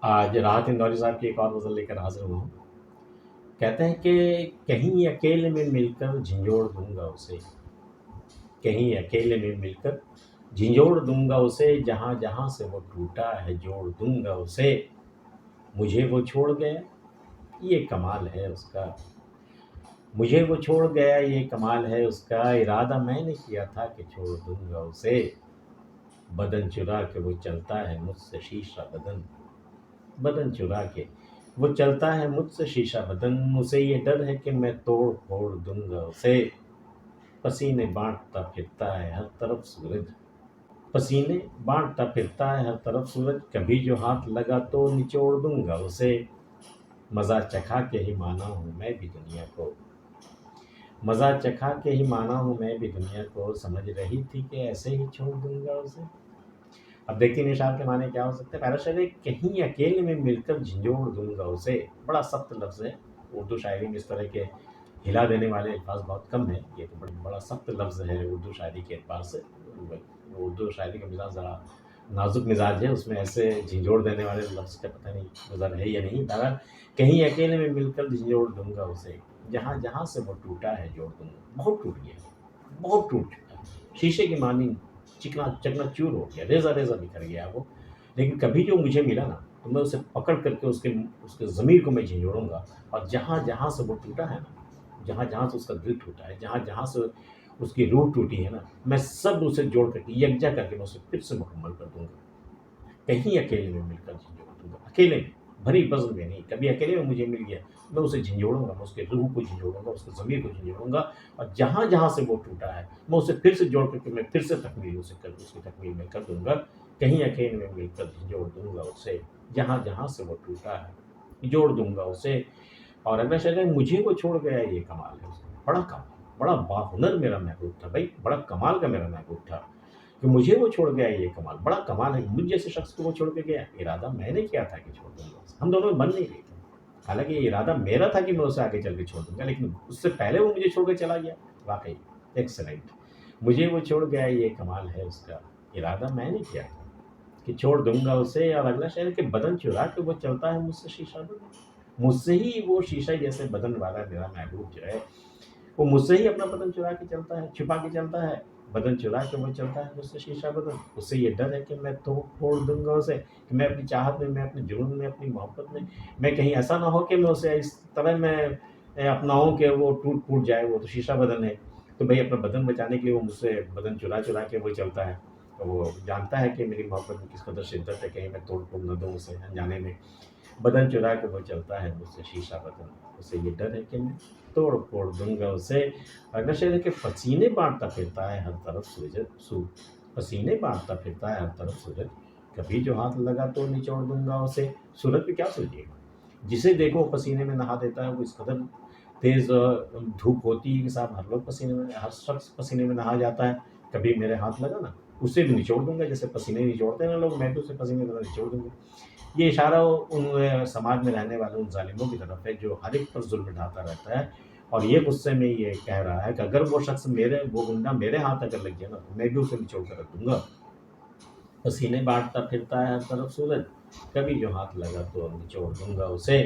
آج راحت اندوری صاحب کی ایک اور غزل لے کر حاضر ہوا ہوں۔ کہتے ہیں کہ کہیں اکیلے میں مل کر جھنجھوڑ دوں گا اسے، کہیں اکیلے میں مل کر جھنجھوڑ دوں گا اسے، جہاں جہاں سے وہ ٹوٹا ہے جوڑ دوں گا اسے۔ مجھے وہ چھوڑ گیا یہ کمال ہے اس کا، مجھے وہ چھوڑ گیا یہ کمال ہے اس کا، ارادہ میں نے کیا تھا کہ چھوڑ دوں گا اسے۔ بدن چرا کے وہ چلتا ہے مجھ سے شیشہ بدن، بدن چرا کے وہ چلتا ہے مجھ سے شیشہ بدن، اسے یہ ڈر ہے کہ میں توڑ پھوڑ دوں گا اسے۔ پسینے بانٹتا پھرتا ہے ہر طرف سورج، پسینے بانٹتا پھرتا ہے ہر طرف سورج، کبھی جو ہاتھ لگا تو نچوڑ دوں گا اسے۔ مزہ چکھا کے ہی مانا ہوں میں بھی دنیا کو، مزہ چکھا کے ہی مانا ہوں میں بھی دنیا کو، سمجھ رہی تھی کہ ایسے ہی چھوڑ دوں گا اسے۔ اب دیکھتے ہیں اشعار کے معنی کیا ہو سکتے ہیں۔ پہلا شعر ہے کہیں اکیلے میں مل کر جھنجھوڑ دوں گا اسے، بڑا سخت لفظ ہے۔ اردو شاعری میں اس طرح کے ہلا دینے والے الفاظ بہت کم ہیں، یہ تو بڑا سخت لفظ ہے اردو شاعری کے اعتبار سے۔ اردو شاعری کا مزاج ذرا نازک مزاج ہے، اس میں ایسے جھنجھوڑ دینے والے لفظ کا پتہ نہیں گزر ہے یا نہیں۔ بہرحال کہیں اکیلے میں مل کر جھنجھوڑ دوں گا اسے، جہاں جہاں سے وہ ٹوٹا ہے جوڑ دوں گا۔ بہت ٹوٹ گیا، بہت ٹوٹ چکا، شیشے کی مانی چکنا چور ہو گیا، ریزہ ریزہ بکھر گیا وہ۔ لیکن کبھی جو مجھے ملا نا تو میں اسے پکڑ کر کے اس کے ضمیر کو میں جھنجھوڑوں گا، اور جہاں جہاں سے وہ ٹوٹا ہے نا، جہاں جہاں سے اس کا دل ٹوٹا ہے، جہاں جہاں سے اس کی روح ٹوٹی ہے نا، میں سب اسے جوڑ کر کے یکجا کر کے میں اسے پھر سے مکمل کر دوں گا۔ کہیں اکیلے میں مل کر جھنجھوڑ دوں گا، اکیلے میں، بھری بزم میں نہیں، کبھی اکیلے میں مجھے مل گیا میں اسے جھنجھوڑوں گا، میں اس کے روح کو جھنجھوڑوں گا، اس کے ضمیر کو جھنجھوڑوں گا، اور جہاں جہاں سے وہ ٹوٹا ہے میں اسے پھر سے جوڑ کر کے میں پھر سے اس کی تکمیل میں کر دوں گا۔ کہیں اکیلے میں مل کر جھنجھوڑ دوں گا اسے، جہاں جہاں سے وہ ٹوٹا ہے جوڑ دوں گا اسے۔ اور اگلا شعر ہے مجھے وہ چھوڑ گیا یہ کمال ہے اس کا، بڑا کمال، بڑا باہنر میرا محبوب تھا بھائی، بڑا کمال کا میرا محبوب تھا کہ مجھے وہ چھوڑ گیا یہ کمال، بڑا کمال ہے مجھ جیسے شخص کو وہ چھوڑ کے گیا۔ ارادہ میں نے کیا تھا کہ چھوڑ دوں گا اسے، ہم دونوں میں بن نہیں رہی تھی، حالانکہ یہ ارادہ میرا تھا کہ میں اسے آگے چل کے چھوڑ دوں گا، لیکن اس سے پہلے وہ مجھے چھوڑ کے چلا گیا۔ واقعی ایکسلنٹ، مجھے وہ چھوڑ گیا یہ کمال ہے اس کا، ارادہ میں نے کیا تھا کہ چھوڑ دوں گا اسے۔ اور اگلا شعر کہ بدن چرا کے وہ چلتا ہے مجھ سے شیشہ بدن، مجھ سے ہی وہ شیشہ جیسے بدن والا میرا محبوب جو ہے وہ مجھ سے ہی اپنا بدن چرا کے چلتا ہے، چھپا کے چلتا ہے، بدن چرا کے وہ چلتا ہے مجھ سے شیشہ بدن، اس سے یہ ڈر ہے کہ میں توڑ پھوڑ دوں گا اسے، کہ میں اپنی چاہت میں، میں اپنے جنون میں، اپنی محبت میں کہیں ایسا نہ ہو کہ میں اسے اس طرح میں اپناؤں کہ وہ ٹوٹ پھوٹ جائے، وہ تو شیشہ بدن ہے۔ تو بھئی اپنا بدن بچانے کے لیے وہ مجھ سے بدن چرا چرا کے وہ چلتا ہے، وہ جانتا ہے کہ میری محبت میں کس قدر شدت ہے، کہیں میں توڑ پھوڑ نہ دوں اسے انجانے میں۔ بدن چرا کے وہ چلتا ہے مجھ سے شیشہ بدن، اسے یہ ڈر ہے کہ میں توڑ پھوڑ دوں گا اسے۔ اگلا شعر ہے کہ پسینے بانٹتا پھرتا ہے ہر طرف سورج، پسینے بانٹتا پھرتا ہے ہر طرف سورج، کبھی جو ہاتھ لگا تو نچوڑ دوں گا اسے۔ سورج پہ کیا سوچیے گا، جسے دیکھو پسینے میں نہا دیتا ہے، وہ اس قدر تیز دھوپ ہوتی ہے کہ صاحب ہر لوگ پسینے میں، ہر شخص پسینے میں نہا جاتا ہے، کبھی میرے ہاتھ لگا نا اسے بھی نچوڑ دوں گا، جیسے پسینے نچوڑتے ہیں نا لوگ، میں بھی اسے پسینے طرح نچوڑ دوں گا۔ یہ اشارہ ان سماج میں رہنے والے ان ظالموں کی طرف ہے جو ہر ایک پر ظلم ڈھاتا رہتا ہے، اور یہ غصے میں یہ کہہ رہا ہے کہ اگر وہ شخص وہ گنڈا میرے ہاتھ اگر لگ گیا نا تو میں بھی اسے نچوڑ کر رکھ دوں گا۔ پسینے بانٹتا پھرتا ہے ہر طرف سورج، کبھی جو ہاتھ لگا تو نچوڑ دوں گا اسے۔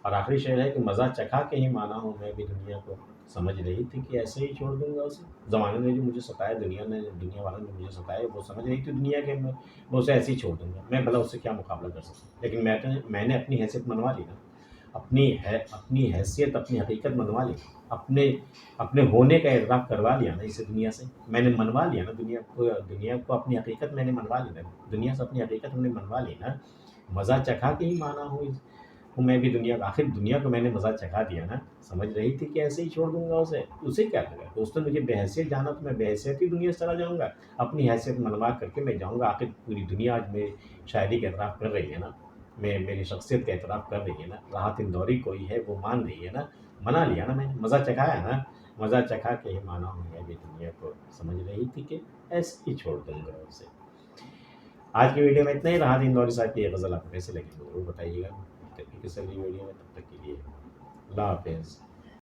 اور آخری شعر ہے کہ مزہ چکھا کے ہی مانا ہوں میں بھی دنیا کو، سمجھ رہی تھی کہ ایسے ہی چھوڑ دوں گا اسے۔ زمانے نے جو مجھے ستایا، دنیا والوں نے مجھے ستایا، وہ سمجھ رہی تھی دنیا کے میں اسے ایسے ہی چھوڑ دوں گا، میں بھلا اس سے کیا مقابلہ کر سکتا ہوں۔ لیکن میں نے اپنی حیثیت منوا لی نا، اپنی حیثیت، اپنی حقیقت منوا لی، اپنے ہونے کا اعتراف کروا لیا نا اسے دنیا سے، میں نے منوا لیا نا دنیا کو اپنی حقیقت میں نے منوا لی نا، دنیا سے اپنی حقیقت ہم نے منوا لی نا۔ مزہ چکھا کے ہی مانا ہوں میں بھی دنیا کا، آخر دنیا کو میں نے مزہ چکھا دیا نا، سمجھ رہی تھی کہ ایسے ہی چھوڑ دوں گا اسے کیا لگا کہ اس نے مجھے بے حیثیت جانا تو میں بے حیثیت ہی دنیا سے چلا جاؤں گا، اپنی حیثیت منوا کر کے میں جاؤں گا۔ آخر پوری دنیا آج میری شاعری کا اعتراف کر رہی ہے نا، میری شخصیت کا اعتراف کر رہی ہے نا، راحت اندوری کوئی ہے وہ مان رہی ہے نا، منا لیا نا، میں نے مزہ چکھایا نا، مزہ چکھا کے ہی مانا ہوں میں بھی دنیا کو، سمجھ رہی تھی کہ ایسے ہی چھوڑ دوں گا اسے۔ آج کی ویڈیو میں اتنا ہی۔ راحت اندوری صاحب کی یہ غزل آپ کو کیسے لگی ضرور بتائیے گا، کسی اگلی ویڈیو میں، تب تک کے لیے اللہ حافظ۔